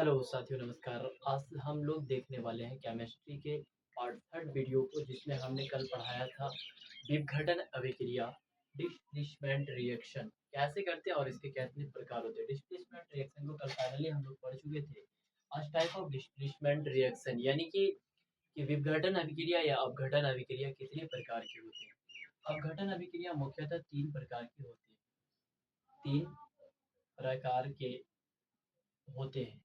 Hello साथियों, नमस्कार। आज हम लोग देखने वाले हैं केमिस्ट्री के पार्ट थर्ड वीडियो को, जिसमें हमने कल पढ़ाया था विघटन अभिक्रिया, डिस्प्लेसमेंट रिएक्शन कैसे करते हैं और इसके कितने प्रकार होते हैं। डिस्प्लेसमेंट रिएक्शन को कल फाइनली हम लोग पढ़ चुके थे। आज टाइप ऑफ डिस्प्लेसमेंट रिएक्शन यानी कि विघटन अभिक्रिया या अपघटन अभिक्रिया कितने प्रकार के होते हैं। अपघटन अभिक्रिया मुख्यतः तीन प्रकार की होती है। तीन प्रकार के होते हैं।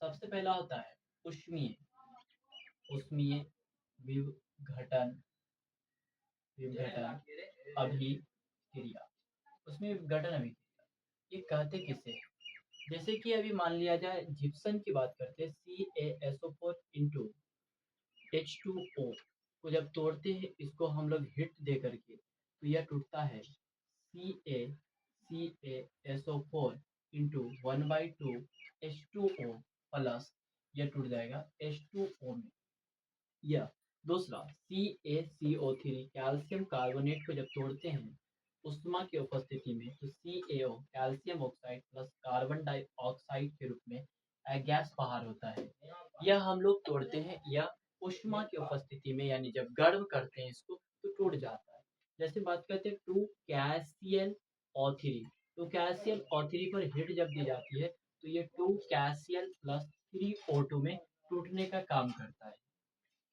सबसे पहला होता है उष्मीय उष्मीय विघटन विघटन अभिक्रिया। उसमें विघटन अभिक्रिया ये कहते किसे हैं? जैसे कि अभी मान लिया जाए जिप्सम की बात करते हैं, CaSO4 इंटू H2O को जब तोड़ते हैं, इसको हम लोग हिट दे करके, तो यह टूटता है CaSO4 इंटू 1/2 H2O प्लस, यह टूट जाएगा H2O में। या दूसरा CaCO3 कैल्शियम कार्बोनेट को जब तोड़ते हैं उष्मा की उपस्थिति में, तो CaO calcium oxide plus carbon dioxide के रूप में गैस बाहर होता है। यह हम लोग तोड़ते हैं या उष्मा की उपस्थिति में, यानी जब गर्म करते हैं इसको तो टूट जाता है। जैसे बात करते हैं 2KClO3, तो KClO3 पर हिट जब दी जाती है तो ये 2KCl प्लस 3O2 में टूटने का काम करता है।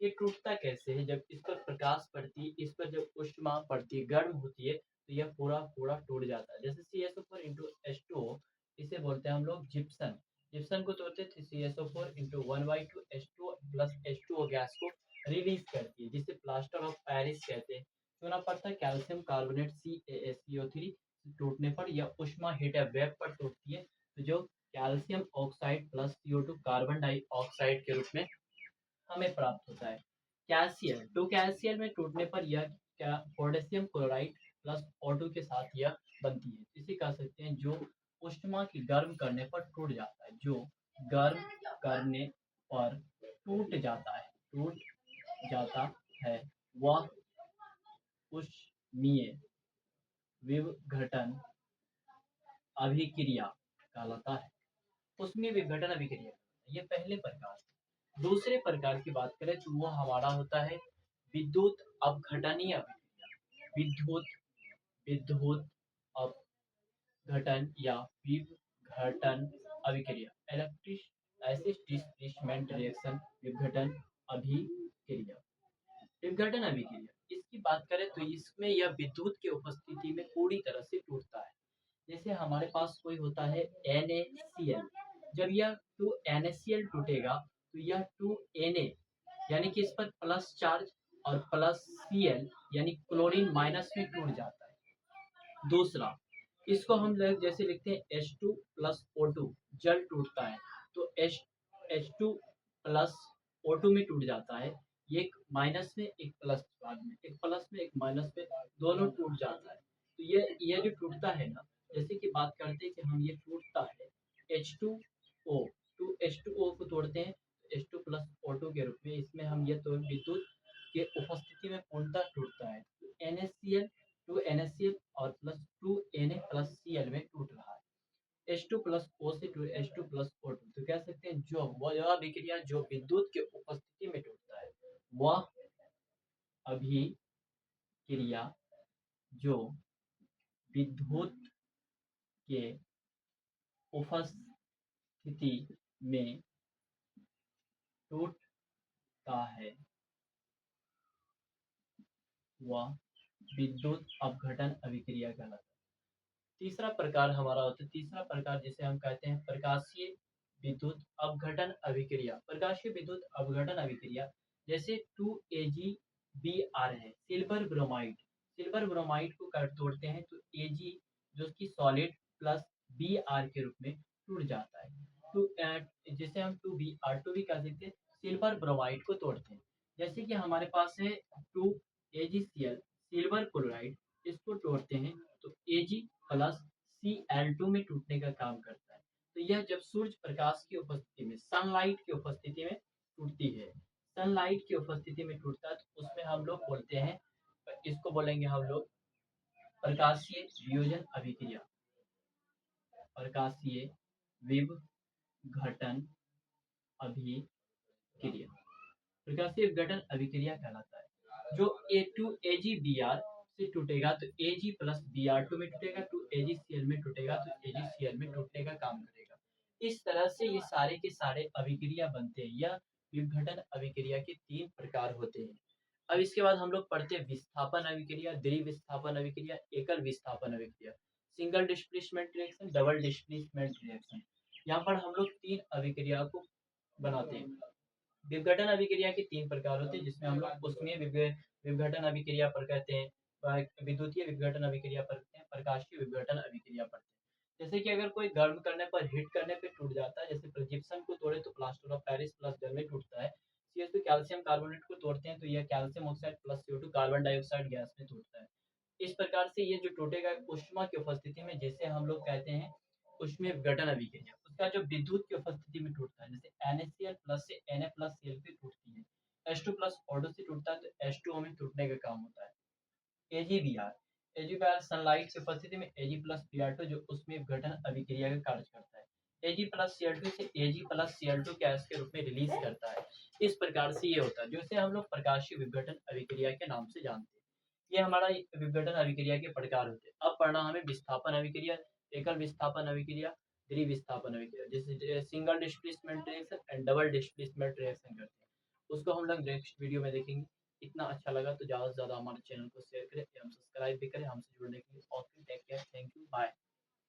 ये टूटता कैसे है? जब इस पर प्रकाश पड़ती है, इस पर जब ऊष्मा पड़ती है, गर्म होती है, तो यह पूरा पूरा टूट जाता है। जैसे CSO4 इंटू H2O, इसे बोलते हैं हम लोग जिप्सम। जिप्सम को तोड़ते थे, CSO4 into 1/2 H2O plus H2O gas को रिलीज करती है, जिसे प्लास्टर ऑफ पेरिस कहते हैं। चुना पड़ता है कैल्शियम कार्बोनेट CaCO3 टूटने पर या ऊष्मा हीट या वेब पर टूटती है, तो जो calcium oxide plus CO2 carbon dioxide के रूप में हमें प्राप्त होता है। कैल्शियम, तो कैल्शियम में टूटने पर यह क्या पोटेशियम क्लोराइड प्लस O2 के साथ यह बनती है। इसे कह सकते हैं जो ऊष्मा की गर्म करने पर टूट जाता है, जो गर्म करने पर टूट जाता है, वह उष्मीय विघटन अभिक्रिया कहलाता है। उष्मीय विघटन अभिक्रिया ये पहले प्रकार। दूसरे प्रकार की बात करें तो वो हमारा होता है विद्युत अपघटनीय अभिक्रिया। विद्युत अपघटन या विघटन अभिक्रिया, इलेक्ट्रिक डिस्प्लेसमेंट रिएक्शन, विघटन अभिक्रिया। विघटन अभिक्रिया इसकी बात करें तो इसमें यह विद्युत की उपस्थिति में पूरी तरह से टूटता है। जैसे हमारे पास कोई होता है NaCl, जब यह 2NaCl टूटेगा तो यह 2Na यानी कि इस पर प्लस चार्ज और प्लस Cl यानी क्लोरीन माइनस में टूट जाता है। दूसरा, इसको हम लोग जैसे लिखते हैं H2 प्लस O2, जल टूटता है तो H2 प्लस O2 में टूट जाता है। एक माइनस में एक प्लस, बाद में एक प्लस में एक माइनस में दोनों टूट जाता है। तो ये जो टूटता है ना, जैसे कि बात करते हैं कि हम ये टूटता है H2O, तो H2O को तोड़ते हैं H2 प्लस O2 के रूप में, इसमें हम ये तो विद्युत के उपस्थिति में पूर्णतः टूटता है। तो NaCl 2NaCl और प्लस 2Na प्लस Cl में टूट रहा है। H2 प्लस O से H2 प्लस O2, तो कह सकते हैं जो वह अभिक्रिया जो विद्युत के उपस्थिति में टूटता है, वह अभिक्रिया जो विद्युत के उपस्थिति में टूटता है, वह विद्युत अपघटन अभिक्रिया कहलाता है। तीसरा प्रकार हमारा होता है, तीसरा प्रकार जिसे हम कहते हैं प्रकाशीय विद्युत अपघटन अभिक्रिया। प्रकाशीय विद्युत अपघटन अभिक्रिया जैसे 2AgBr है, सिल्वर ब्रोमाइड को तोड़ते हैं तो Ag जो कि सॉलिड प्लस Br के रूप में टूट जाता है। तो जिसे हम 2Br2 भी कह सकते हैं, सिल्वर ब्रोमाइड को तोड़ते हैं। जैसे कि हमारे पास है 2AgCl सिल्वर क्लोराइड, इसको तोड़ते हैं तो Ag प्लस Cl2 में टूटने का काम करता है। तो यह जब सूर्य प्रकाश की उपस्थिति में, सनलाइट की उपस्थिति में टूटती है, सनलाइट की उपस्थिति में टूटता है, तो उसमें हम लोग बोलते हैं, इसको बोलेंगे हम लोग प्रकाशीय वियोजन अभिक्रिया। प्रकाशीय विघटन अभिक्रिया। प्रकाशीय विघटन अभिक्रिया कहलाता है। जो A2AgBr से टूटेगा तो Ag+Br2 में टूटेगा, तो AgCl में टूटेगा तो AgCl में टूटने का काम करेगा। इस तरह से ये सारे के सारे अभिक्रिया बनते हैं। यह विघटन अभिक्रिया के 3 प्रकार होते हैं। अब इसके बाद हम लोग पढ़ते हैं विस्थापन अभिक्रिया, द्विविस्थापन अभिक्रिया, एकल विस्थापन अभिक्रिया, single displacement reaction, double displacement reaction. यहाँ पर हम लोग 3 अभिक्रिया को बनाते हैं। विघटन अभिक्रिया के 3 प्रकार होते हैं, जिसमें हम लोग ऊष्मीय विघटन अभिक्रिया पर कहते हैं, विद्युतीय विघटन अभिक्रिया पढ़ते हैं, प्रकाशीय विघटन अभिक्रिया पढ़ते हैं। जैसे कि अगर कोई गर्म करने पर, हीट करने पे टूट जाता है, जैसे जिप्सम को तोड़े तो प्लास्टर ऑफ पेरिस प्लस जल में टूटता है। CO2 कैल्शियम कार्बोनेट को तोड़ते हैं तो यह calcium oxide plus CO2 carbon dioxide gas में टूटता है। इस प्रकार से ये जो टूटेगा ऊष्मा की उपस्थिति में, जैसे हम लोग कहते हैं ऊष्मीय विघटन अभिक्रिया। उसका जो विद्युत की उपस्थिति में टूटता है, जैसे NaCl प्लस से Na प्लस Cl पे टूटती है। H2 प्लस O2 से टूटता है तो H2O में टूटने का काम होता है। AgBr सनलाइट की उपस्थिति में Ag प्लस Br2 जो ऊष्मीय विघटन अभिक्रिया का कार्य करता है। Ag प्लस Cl2 से Ag प्लस Cl2 गैस के रूप में रिलीज करता है। इस प्रकार से ये होता है, जिसे हम लोग प्रकाशीय विघटन अभिक्रिया के नाम से जानते हैं। ये हमारा विघटन अभिक्रिया के प्रकार होते हैं। अब पढ़ना हमें विस्थापन अभिक्रिया, एकल विस्थापन अभिक्रिया, द्विविस्थापन अभिक्रिया, जैसे single displacement reaction and double displacement reaction करते हैं। उसको हम लोग नेक्स्ट वीडियो में देखेंगे। इतना अच्छा लगा तो ज़्यादा से ज़्यादा हमारे चैनल को शेयर करें एवं सब्सक्राइब भी करें। हमसे जुड़ने के लिए। Okay, take care, thank you, bye.